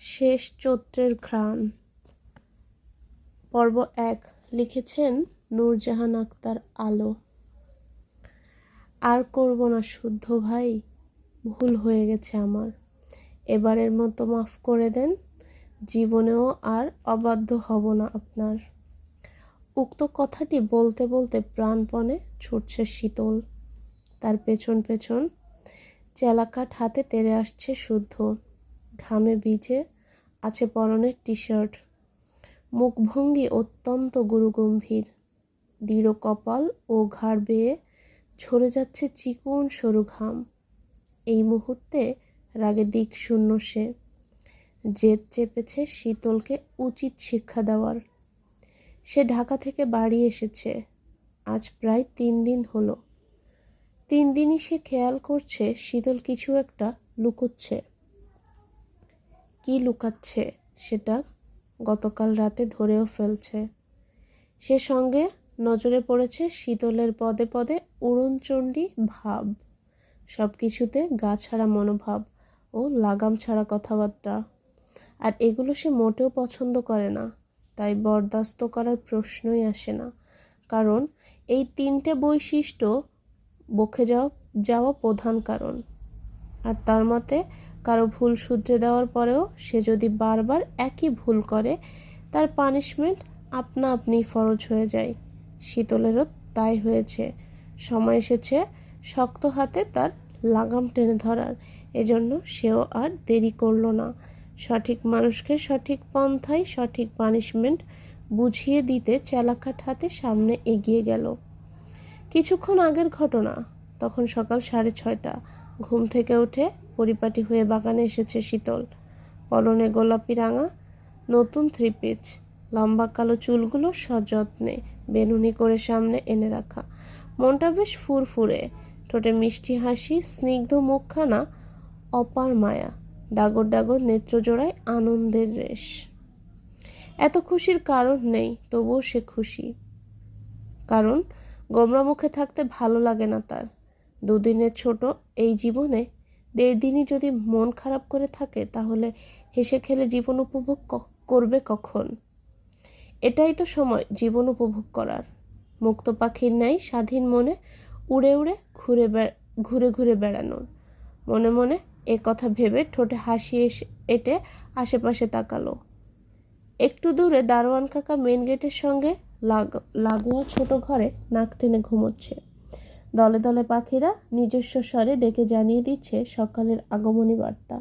শেষ চৈত্রের ঘ্রাণ। পর্ব ১ লিখেছেন নূরজাহান আক্তার আলো। আর করব না শুদ্ধ ভাই, ভুল হয়ে গেছে আমার, এবারের মতো মাফ করে দেন, জীবনেও আর অবাধ্য হব না আপনার। উক্ত কথাটি বলতে বলতে প্রাণপণে ছুটছে শীতল, তার পেছন পেছন চেলাকাঠ হাতে তেড়ে আসছে শুদ্ধ। ঘামে ভিজে আছে পরনের টি শার্ট, মুখভঙ্গি অত্যন্ত গুরুগম্ভীর, দৃঢ় কপাল ও ঘাড় বেয়ে ঝরে যাচ্ছে চিকন সরু ঘাম। এই মুহূর্তে রাগে দিক শূন্য সে, জেদ চেপেছে শীতলকে উচিত শিক্ষা দেওয়ার। সে ঢাকা থেকে বাড়ি এসেছে আজ প্রায় 3 দিন হলো। 3 দিনই সে খেয়াল করছে শীতল কিছু একটা লুকোচ্ছে। কি লুকাচ্ছে সেটা গতকাল রাতে ধরেও ফেলছে। সে সঙ্গে নজরে পড়েছে শীতলের পদে পদে উড়নচণ্ডী ভাব, সব কিছুতে গা ছাড়া মনোভাব ও লাগাম ছাড়া কথাবার্তা। আর এগুলো সে মোটেও পছন্দ করে না, তাই বরদাস্ত করার প্রশ্নই আসে না। কারণ এই 3টে বৈশিষ্ট্য বকে যাওয়া প্রধান কারণ। আর তার মতে কারো ভুল শুধরে দেওয়ার পরেও সে যদি বারবার একই ভুল করে, তার পানিশমেন্ট আপনা আপনিই ফরজ হয়ে যায়। শীতলেরও তাই হয়েছে। সময় এসেছে শক্ত হাতে তার লাগাম টেনে ধরার। এজন্য সেও আর দেরি করল না। সঠিক মানুষকে সঠিক পন্থায় সঠিক পানিশমেন্ট বুঝিয়ে দিতে চেলাকাঠ হাতে সামনে এগিয়ে গেল। কিছুক্ষণ আগের ঘটনা। তখন সকাল 6:30। ঘুম থেকে উঠে পরিপাটি হয়ে বাগানে এসেছে শীতল। পরনে গোলাপি রাঙা নতুন 3 পিস, লম্বা কালো চুলগুলো সযত্নে বেনুনি করে সামনে এনে রাখা। মনটা বেশ ফুরফুরে, ঠোঁটে মিষ্টি হাসি, স্নিগ্ধ মুখখানা অপার মায়া, ডাগর ডাগর নেত্রজোড়ায় আনন্দের রেশ। এত খুশির কারণ নেই, তবুও সে খুশি। কারণ গোমরা মুখে থাকতে ভালো লাগে না তার। 2 দিনের ছোট এই জীবনে 1.5 দিনই যদি মন খারাপ করে থাকে, তাহলে হেসে খেলে জীবন উপভোগ করবে কখন? এটাই তো সময় জীবন উপভোগ করার। মুক্ত পাখির ন্যায় স্বাধীন মনে উড়ে উড়ে ঘুরে ঘুরে বেড়ানোর। মনে মনে এ কথা ভেবে ঠোঁটে হাসি এঁটে আশেপাশে তাকালো। একটু দূরে দারোয়ান কাকা মেন গেটের সঙ্গে লাগোয়া ছোট ঘরে নাক টেনে ঘুমোচ্ছে। দলে দলে পাখিরা নিজস্ব স্বরে ডেকে জানিয়ে দিচ্ছে সকালের আগমনী বার্তা।